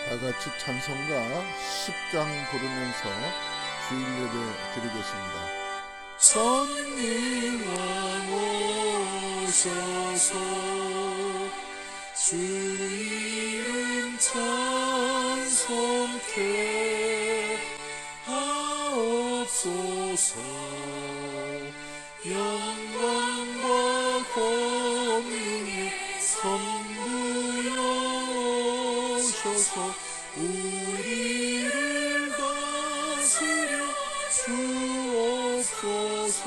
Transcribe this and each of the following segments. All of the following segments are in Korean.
다 같이 찬송가 10장 부르면서 주일 예배 드리겠습니다. 성령왕 오셔서 주 이름 찬송케 하옵소서. 영광과 공의에 선부여셔서 우리를 다스려 주옵소서.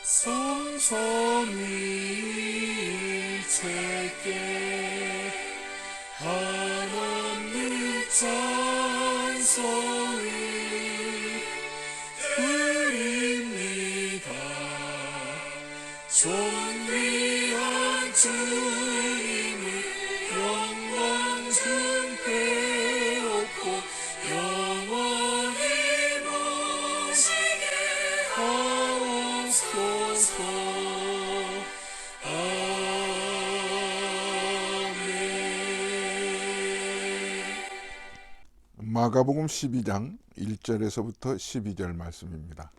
성삼위일체께 하나님 찬송을 드립니다. 존귀한 주님을 영광 승배롭고 영원히 모시게 하옵소서. 아멘. 마가복음 12장 1절에서부터 12절 말씀입니다.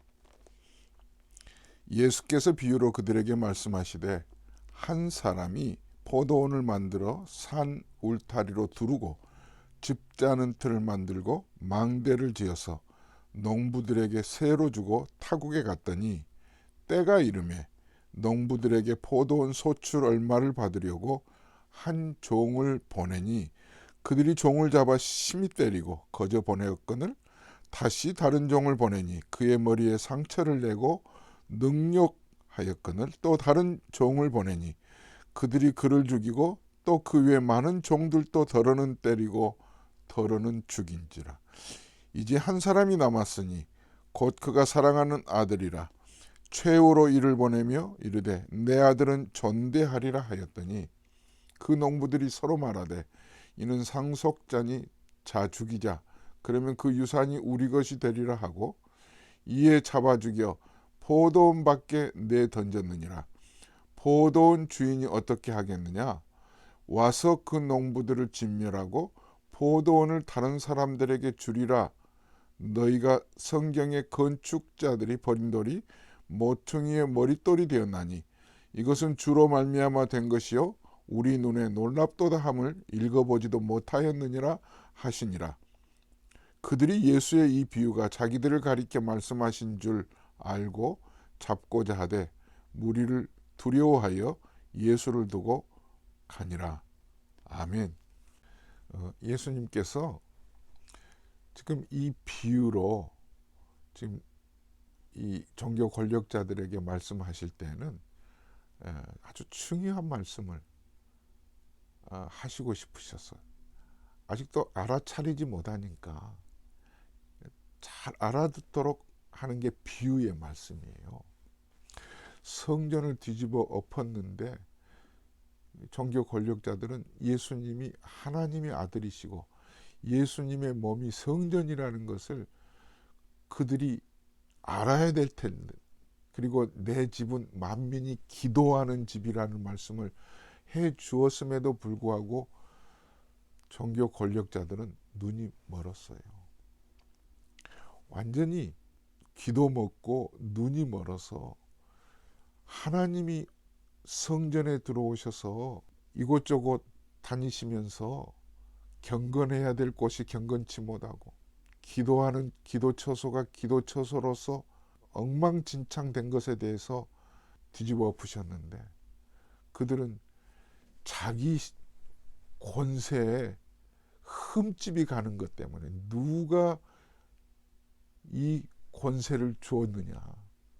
예수께서 비유로 그들에게 말씀하시되 한 사람이 포도원을 만들어 산 울타리로 두르고 즙자는 틀을 만들고 망대를 지어서 농부들에게 세로 주고 타국에 갔더니 때가 이르매 농부들에게 포도원 소출 얼마를 받으려고 한 종을 보내니 그들이 종을 잡아 심히 때리고 거저 보내었거늘 다시 다른 종을 보내니 그의 머리에 상처를 내고 능욕하였거늘 또 다른 종을 보내니 그들이 그를 죽이고 또 그 외 많은 종들도 더러는 때리고 더러는 죽인지라. 이제 한 사람이 남았으니 곧 그가 사랑하는 아들이라. 최후로 이를 보내며 이르되 내 아들은 존대하리라 하였더니 그 농부들이 서로 말하되 이는 상속자니 자 죽이자. 그러면 그 유산이 우리 것이 되리라 하고 이에 잡아 죽여 포도원 밖에 내던졌느니라. 포도원 주인이 어떻게 하겠느냐? 와서 그 농부들을 진멸하고 포도원을 다른 사람들에게 주리라. 너희가 성경의 건축자들이 버린 돌이 모퉁이의 머릿돌이 되었나니 이것은 주로 말미암아 된 것이요 우리 눈에 놀랍도다 함을 읽어보지도 못하였느니라 하시니라. 그들이 예수의 이 비유가 자기들을 가리켜 말씀하신 줄 알고 잡고자 하되 무리를 두려워하여 예수를 두고 가니라. 아멘. 예수님께서 지금 이 비유로 지금 이 종교 권력자들에게 말씀하실 때는 아주 중요한 말씀을 하시고 싶으셨어요. 아직도 알아차리지 못하니까 잘 알아듣도록 하는 게 비유의 말씀이에요. 성전을 뒤집어 엎었는데 종교 권력자들은 예수님이 하나님의 아들이시고 예수님의 몸이 성전이라는 것을 그들이 알아야 될 텐데, 그리고 내 집은 만민이 기도하는 집이라는 말씀을 해 주었음에도 불구하고 종교 권력자들은 눈이 멀었어요. 완전히 기도 먹고 눈이 멀어서 하나님이 성전에 들어오셔서 이곳저곳 다니시면서 경건해야 될 곳이 경건치 못하고 기도하는 기도처소가 기도처소로서 엉망진창된 것에 대해서 뒤집어 엎으셨는데 그들은 자기 권세에 흠집이 가는 것 때문에 누가 이 권세를 주었느냐,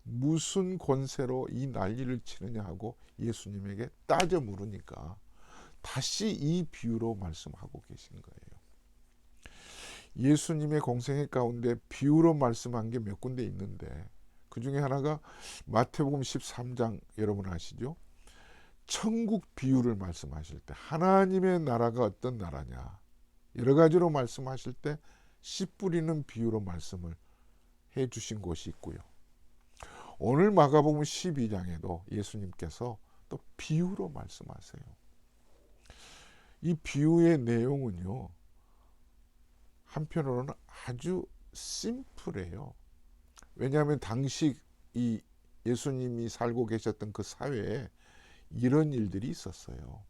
무슨 권세로 이 난리를 치느냐 하고 예수님에게 따져 물으니까 다시 이 비유로 말씀하고 계신 거예요. 예수님의 공생애 가운데 비유로 말씀한 게 몇 군데 있는데 그 중에 하나가 마태복음 13장 여러분 아시죠? 천국 비유를 말씀하실 때 하나님의 나라가 어떤 나라냐 여러 가지로 말씀하실 때 씨 뿌리는 비유로 말씀을 해 주신 곳이 있고요. 오늘 마가복음 12장에도 예수님께서 또 비유로 말씀하세요. 이 비유의 내용은요, 한편으로는 아주 심플해요. 왜냐하면 당시 이 예수님이 살고 계셨던 그 사회에 이런 일들이 있었어요.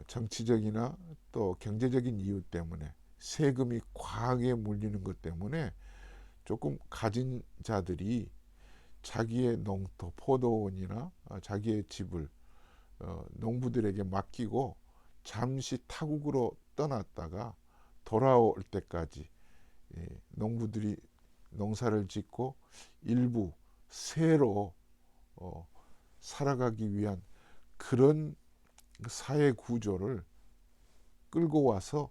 정치적이나 또 경제적인 이유 때문에 세금이 과하게 물리는 것 때문에 조금 가진 자들이 자기의 농토, 포도원이나 자기의 집을 농부들에게 맡기고 잠시 타국으로 떠났다가 돌아올 때까지 농부들이 농사를 짓고 일부 새로 살아가기 위한 그런 사회 구조를 끌고 와서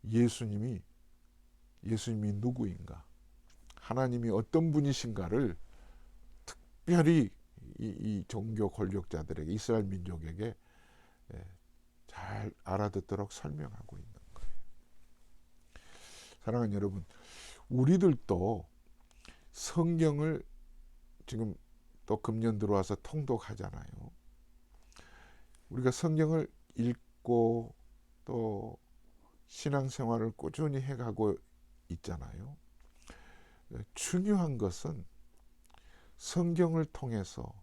예수님이 누구인가, 하나님이 어떤 분이신가를 특별히 이 종교 권력자들에게, 이스라엘 민족에게 잘 알아듣도록 설명하고 있는 거예요. 사랑하는 여러분, 우리들도 성경을 지금 또 금년 들어와서 통독하잖아요. 우리가 성경을 읽고 또 신앙생활을 꾸준히 해가고 있잖아요. 중요한 것은 성경을 통해서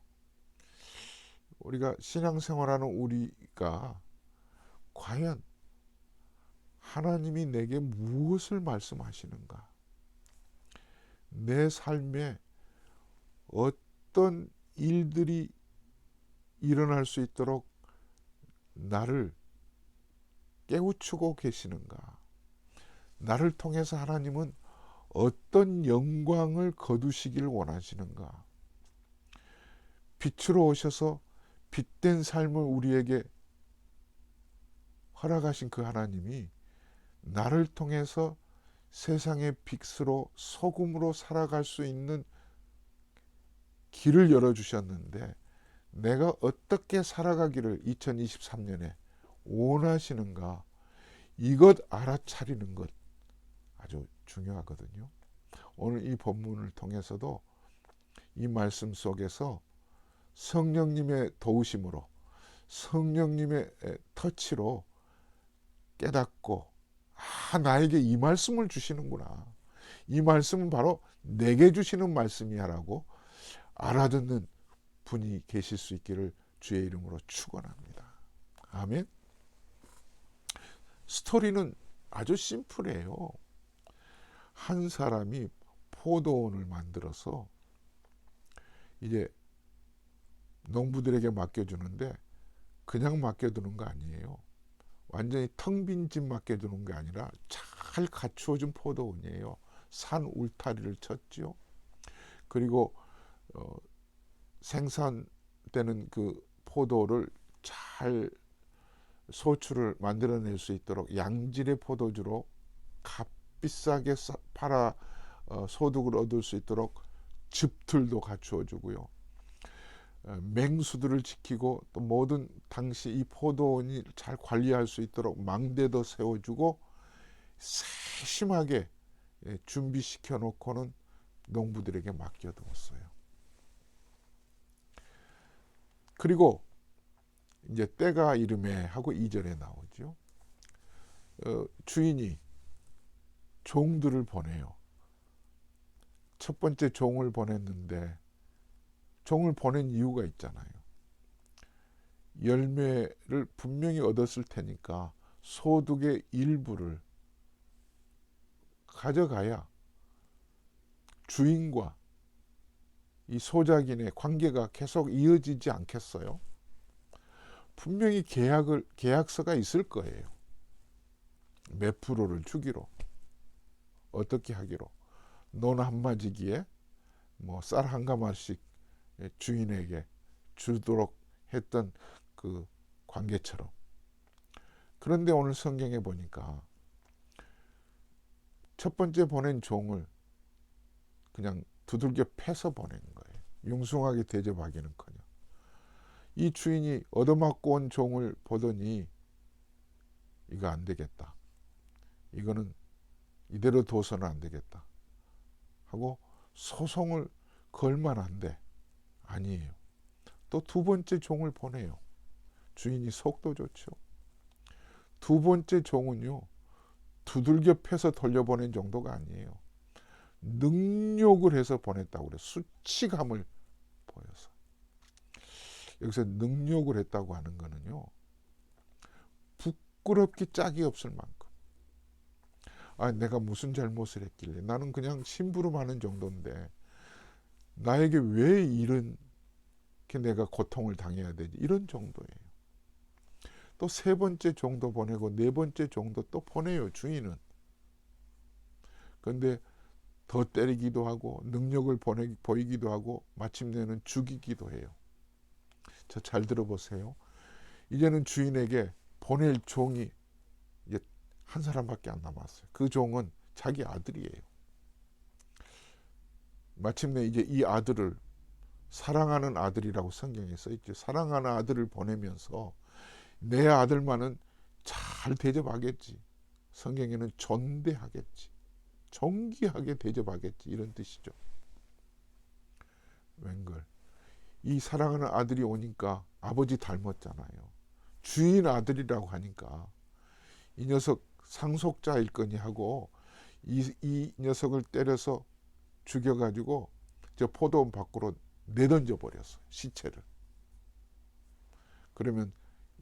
우리가 신앙생활하는 우리가 과연 하나님이 내게 무엇을 말씀하시는가, 내 삶에 어떤 일들이 일어날 수 있도록 나를 깨우치고 계시는가, 나를 통해서 하나님은 어떤 영광을 거두시길 원하시는가, 빛으로 오셔서 빛된 삶을 우리에게 허락하신 그 하나님이 나를 통해서 세상의 빛으로 소금으로 살아갈 수 있는 길을 열어주셨는데 내가 어떻게 살아가기를 2023년에 원하시는가, 이것 알아차리는 것 아주 중요하거든요. 오늘 이 본문을 통해서도 이 말씀 속에서 성령님의 도우심으로, 성령님의 터치로 깨닫고, 나에게 이 말씀을 주시는구나, 이 말씀은 바로 내게 주시는 말씀이야 라고 알아듣는 분이 계실 수 있기를 주의 이름으로 축원합니다. 아멘. 스토리는 아주 심플해요. 한 사람이 포도원을 만들어서 이제 농부들에게 맡겨주는데 그냥 맡겨두는 거 아니에요. 완전히 텅 빈 집 맡겨두는 게 아니라 잘 갖추어진 포도원이에요. 산 울타리를 쳤죠. 그리고 생산되는 그 포도를 잘 소출을 만들어낼 수 있도록 양질의 포도주로 값비싸게 팔아 소득을 얻을 수 있도록 즙들도 갖추어주고요. 맹수들을 지키고 또 모든 당시 이 포도원이 잘 관리할 수 있도록 망대도 세워주고 세심하게 준비시켜 놓고는 농부들에게 맡겨두었어요. 그리고 이제 때가 이르매 하고 2절에 나오죠. 주인이 종들을 보내요. 첫 번째 종을 보냈는데 종을 보낸 이유가 있잖아요. 열매를 분명히 얻었을 테니까 소득의 일부를 가져가야 주인과 이 소작인의 관계가 계속 이어지지 않겠어요? 분명히 계약서가 있을 거예요. 몇 프로를 주기로, 어떻게 하기로, 논 한 마지기에 뭐 쌀 한 가마씩 주인에게 주도록 했던 그 관계처럼. 그런데 오늘 성경에 보니까 첫 번째 보낸 종을 그냥 두들겨 패서 보낸 거예요. 융숭하게 대접하기는커녕. 이 주인이 얻어맞고 온 종을 보더니 이거 안 되겠다, 이거는 이대로 둬서는 안 되겠다 하고 소송을 걸 만한데 아니에요. 또 두 번째 종을 보내요. 주인이 속도 좋죠. 두 번째 종은요, 두들겨 패서 돌려보낸 정도가 아니에요. 능욕을 해서 보냈다고 그래요. 수치감을 보여서. 여기서 능욕을 했다고 하는 거는요, 부끄럽기 짝이 없을 만큼. 내가 무슨 잘못을 했길래, 나는 그냥 심부름하는 정도인데 나에게 왜 이렇게 내가 고통을 당해야 되지, 이런 정도예요. 또 세 번째 종도 보내고 네 번째 종도 또 보내요, 주인은. 그런데 더 때리기도 하고 능력을 보이기도 하고 마침내는 죽이기도 해요. 자, 잘 들어보세요. 이제는 주인에게 보낼 종이 이제 한 사람밖에 안 남았어요. 그 종은 자기 아들이에요. 마침내 이제 이 아들을 사랑하는 아들이라고 성경에 써 있죠. 사랑하는 아들을 보내면서 내 아들만은 잘 대접하겠지. 성경에는 존대하겠지. 존귀하게 대접하겠지. 이런 뜻이죠. 웬걸. 이 사랑하는 아들이 오니까 아버지 닮았잖아요. 주인 아들이라고 하니까 이 녀석 상속자일 거니 하고 이 녀석을 때려서 죽여가지고 저 포도원 밖으로 내던져 버렸어요. 시체를. 그러면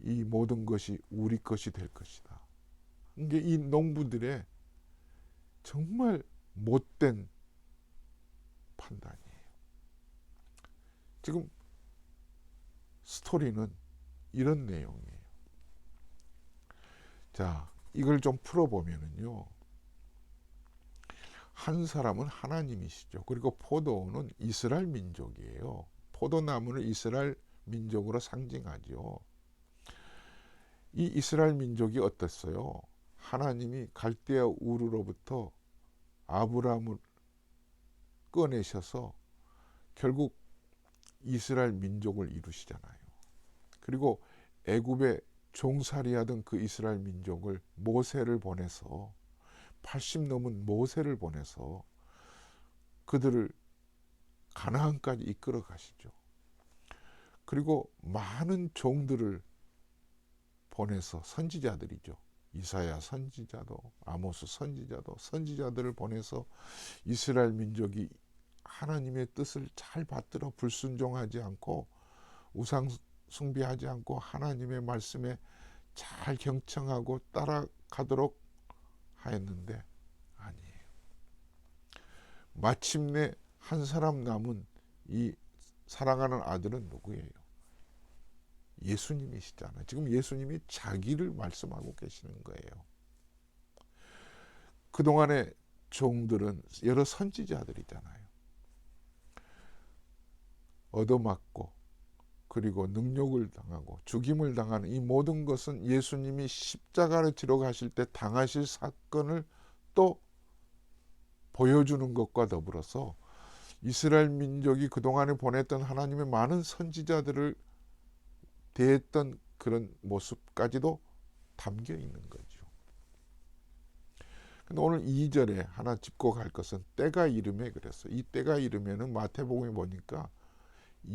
이 모든 것이 우리 것이 될 것이다. 이게 이 농부들의 정말 못된 판단이에요. 지금 스토리는 이런 내용이에요. 자, 이걸 좀 풀어보면은요, 한 사람은 하나님이시죠. 그리고 포도원은 이스라엘 민족이에요. 포도나무는 이스라엘 민족으로 상징하죠. 이 이스라엘 민족이 어땠어요? 하나님이 갈대아 우르로부터 아브라함을 꺼내셔서 결국 이스라엘 민족을 이루시잖아요. 그리고 애굽에 종살이하던 그 이스라엘 민족을 모세를 보내서 80 넘은 모세를 보내서 그들을 가나안까지 이끌어 가시죠. 그리고 많은 종들을 보내서 선지자들이죠. 이사야 선지자도 아모스 선지자도 선지자들을 보내서 이스라엘 민족이 하나님의 뜻을 잘 받들어 불순종하지 않고 우상 숭배하지 않고 하나님의 말씀에 잘 경청하고 따라가도록 하였는데 아니에요. 마침내 한 사람 남은 이 사랑하는 아들은 누구예요? 예수님이시잖아요. 지금 예수님이 자기를 말씀하고 계시는 거예요. 그동안의 종들은 여러 선지자들이잖아요. 얻어맞고 그리고 능욕을 당하고 죽임을 당하는 이 모든 것은 예수님이 십자가를 지러 가실 때 당하실 사건을 또 보여주는 것과 더불어서 이스라엘 민족이 그동안에 보냈던 하나님의 많은 선지자들을 대했던 그런 모습까지도 담겨 있는 거죠. 근데 오늘 2절에 하나 짚고 갈 것은 때가 이름에 그랬어요. 이 때가 이르면은 마태복음에 보니까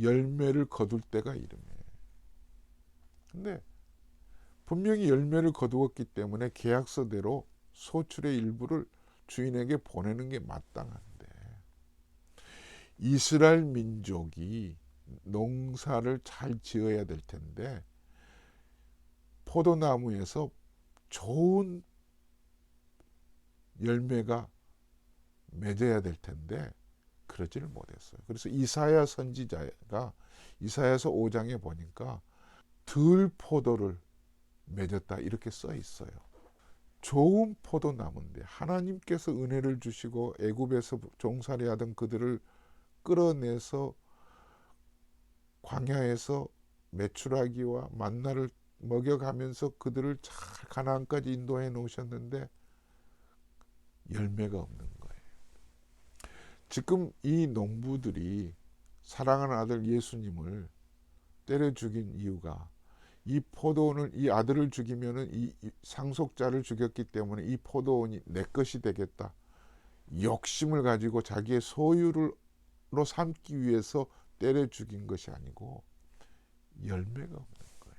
열매를 거둘 때가 이름이에요. 근데 분명히 열매를 거두었기 때문에 계약서대로 소출의 일부를 주인에게 보내는 게 마땅한데 이스라엘 민족이 농사를 잘 지어야 될 텐데 포도나무에서 좋은 열매가 맺어야 될 텐데 그러지를 못했어요. 그래서 이사야 선지자가 이사야서 5장에 보니까 들 포도를 맺었다 이렇게 써 있어요. 좋은 포도나무인데 하나님께서 은혜를 주시고 애굽에서 종살이하던 그들을 끌어내서 광야에서 메추라기와 만나를 먹여가면서 그들을 잘 가나안까지 인도해 놓으셨는데 열매가 없는 거예요. 지금 이 농부들이 사랑하는 아들 예수님을 때려 죽인 이유가 이 포도원을 이 아들을 죽이면은 이 상속자를 죽였기 때문에 이 포도원이 내 것이 되겠다. 욕심을 가지고 자기의 소유로 삼기 위해서 때려 죽인 것이 아니고 열매가 없는 거예요.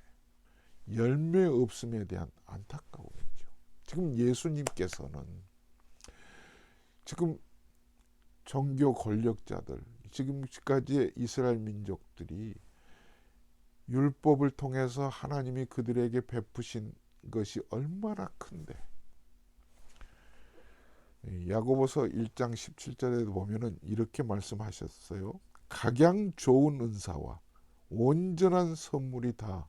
열매 없음에 대한 안타까움. 지금 예수님께서는 지금 종교 권력자들, 지금까지의 이스라엘 민족들이 율법을 통해서 하나님이 그들에게 베푸신 것이 얼마나 큰데, 야고보서 1장 17절에도 보면은 이렇게 말씀하셨어요. 각양 좋은 은사와 온전한 선물이 다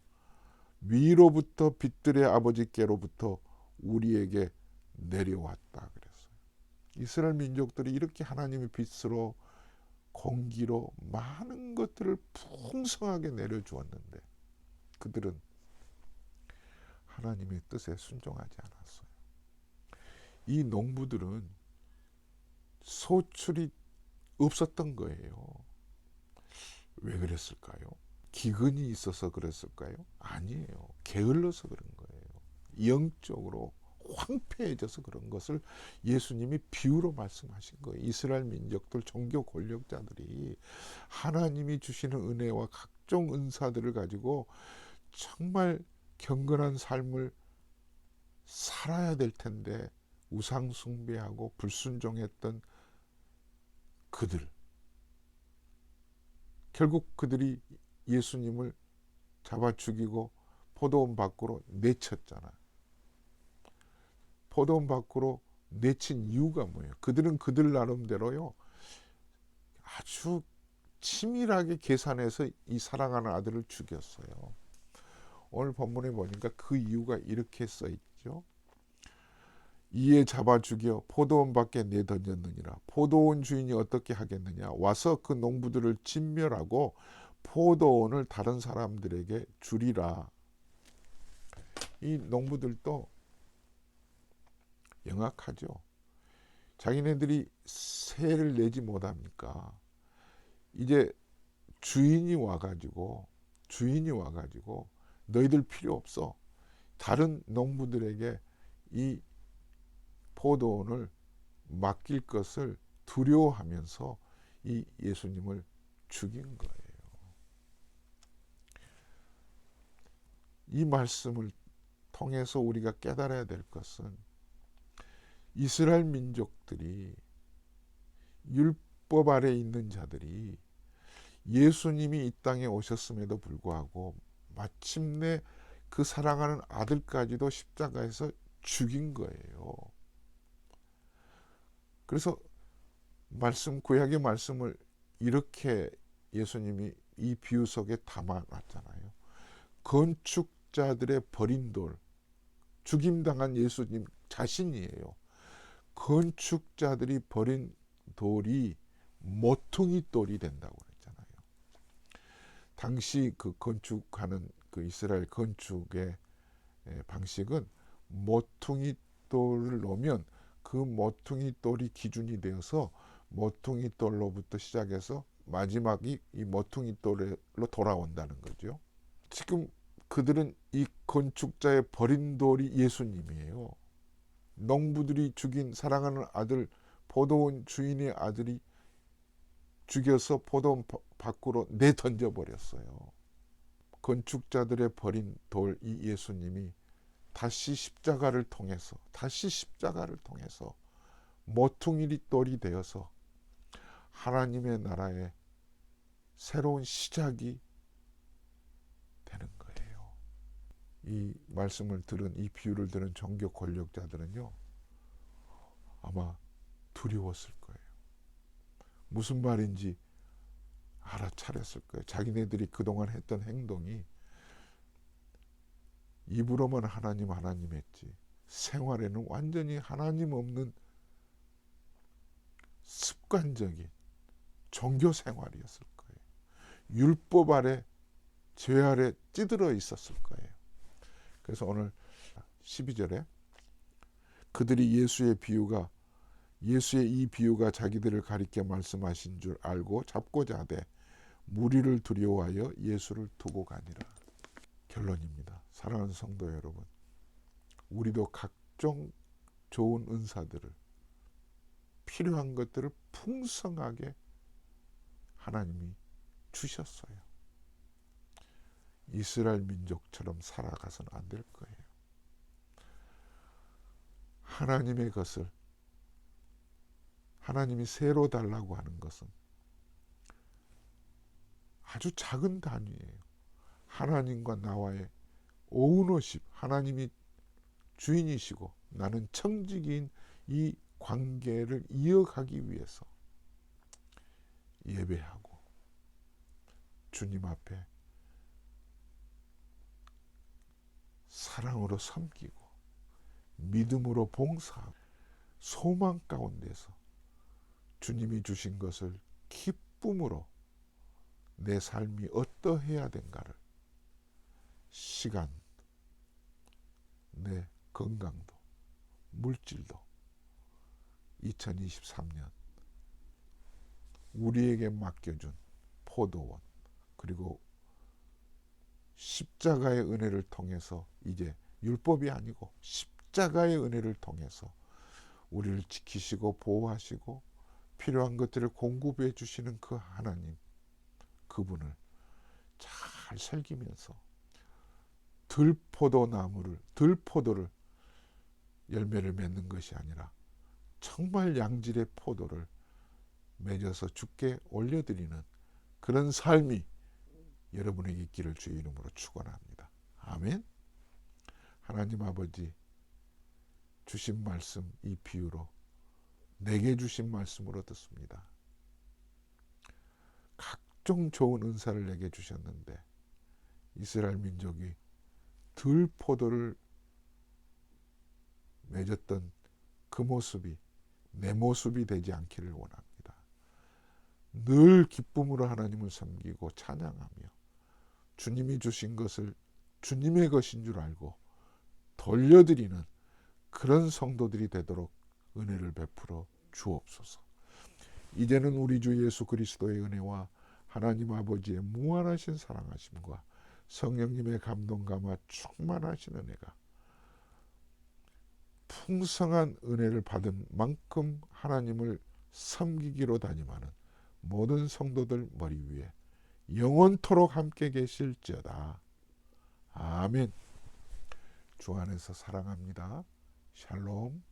위로부터 빛들의 아버지께로부터 우리에게 내려왔다 그랬어요. 이스라엘 민족들이 이렇게 하나님의 빛으로 공기로 많은 것들을 풍성하게 내려주었는데 그들은 하나님의 뜻에 순종하지 않았어요. 이 농부들은 소출이 없었던 거예요. 왜 그랬을까요? 기근이 있어서 그랬을까요? 아니에요. 게을러서 그런 거예요. 영적으로 황폐해져서 그런 것을 예수님이 비유로 말씀하신 거예요. 이스라엘 민족들 종교 권력자들이 하나님이 주시는 은혜와 각종 은사들을 가지고 정말 경건한 삶을 살아야 될 텐데 우상 숭배하고 불순종했던 그들, 결국 그들이 예수님을 잡아 죽이고 포도원 밖으로 내쳤잖아요. 포도원 밖으로 내친 이유가 뭐예요? 그들은 그들 나름대로요, 아주 치밀하게 계산해서 이 사랑하는 아들을 죽였어요. 오늘 본문에 보니까 그 이유가 이렇게 써 있죠. 이에 잡아 죽여 포도원 밖에 내던졌느니라. 포도원 주인이 어떻게 하겠느냐? 와서 그 농부들을 진멸하고 포도원을 다른 사람들에게 주리라. 이 농부들도 영악하죠. 자기네들이 세를 내지 못합니까? 이제 주인이 와가지고 너희들 필요 없어. 다른 농부들에게 이 포도원을 맡길 것을 두려워하면서 이 예수님을 죽인 거예요. 이 말씀을 통해서 우리가 깨달아야 될 것은 이스라엘 민족들이, 율법 아래 있는 자들이 예수님이 이 땅에 오셨음에도 불구하고 마침내 그 사랑하는 아들까지도 십자가에서 죽인 거예요. 그래서 구약의 말씀을 이렇게 예수님이 이 비유 속에 담아놨잖아요. 건축자들의 버린 돌, 죽임당한 예수님 자신이에요. 건축자들이 버린 돌이 모퉁이 돌이 된다고 그랬잖아요. 당시 그 건축하는 그 이스라엘 건축의 방식은 모퉁이 돌을 놓으면 그 모퉁이 돌이 기준이 되어서 모퉁이 돌로부터 시작해서 마지막이 이 모퉁이 돌로 돌아온다는 거죠. 지금 그들은 이 건축자의 버린 돌이 예수님이에요. 농부들이 죽인 사랑하는 아들, 포도원 주인의 아들이 죽여서 포도원 밖으로 내던져 버렸어요. 건축자들의 버린 돌, 이 예수님이 다시 십자가를 통해서 모퉁이 돌이 되어서 하나님의 나라의 새로운 시작이 되는 거예요. 이 말씀을 들은, 이 비유를 들은 종교 권력자들은요, 아마 두려웠을 거예요. 무슨 말인지 알아차렸을 거예요. 자기네들이 그동안 했던 행동이 입으로만 하나님 했지 생활에는 완전히 하나님 없는 습관적인 종교 생활이었을 거예요. 율법 아래, 죄 아래 찌들어 있었을 거예요. 그래서 오늘 12절에 그들이 예수의 이 비유가 자기들을 가리켜 말씀하신 줄 알고 잡고자 하되 무리를 두려워하여 예수를 두고 가니라. 결론입니다. 사랑하는 성도 여러분, 우리도 각종 좋은 은사들을, 필요한 것들을 풍성하게 하나님이 주셨어요. 이스라엘 민족처럼 살아가서는 안 될 거예요. 하나님의 것을 하나님이 새로 달라고 하는 것은 아주 작은 단위예요. 하나님과 나와의 오너십, 하나님이 주인이시고 나는 청지기인 이 관계를 이어가기 위해서 예배하고 주님 앞에 사랑으로 섬기고 믿음으로 봉사하고 소망 가운데서 주님이 주신 것을 기쁨으로 내 삶이 어떠해야 된가를 시간, 내 건강도 물질도 2023년 우리에게 맡겨준 포도원 그리고 십자가의 은혜를 통해서 이제 율법이 아니고 십자가의 은혜를 통해서 우리를 지키시고 보호하시고 필요한 것들을 공급해 주시는 그 하나님, 그분을 잘 섬기면서 들포도를 열매를 맺는 것이 아니라 정말 양질의 포도를 맺어서 주께 올려드리는 그런 삶이 여러분에게 있기를 주의 이름으로 축원합니다. 아멘. 하나님 아버지 주신 말씀 이 비유로 내게 주신 말씀으로 듣습니다. 각종 좋은 은사를 내게 주셨는데 이스라엘 민족이 들포도를 맺었던 그 모습이 내 모습이 되지 않기를 원합니다. 늘 기쁨으로 하나님을 섬기고 찬양하며 주님이 주신 것을 주님의 것인 줄 알고 돌려드리는 그런 성도들이 되도록 은혜를 베풀어 주옵소서. 이제는 우리 주 예수 그리스도의 은혜와 하나님 아버지의 무한하신 사랑하심과 성령님의 감동 감화 충만하신 은혜가 풍성한 은혜를 받은 만큼 하나님을 섬기기로 다짐하는 모든 성도들 머리 위에 영원토록 함께 계실지어다. 아멘. 주 안에서 사랑합니다. 샬롬.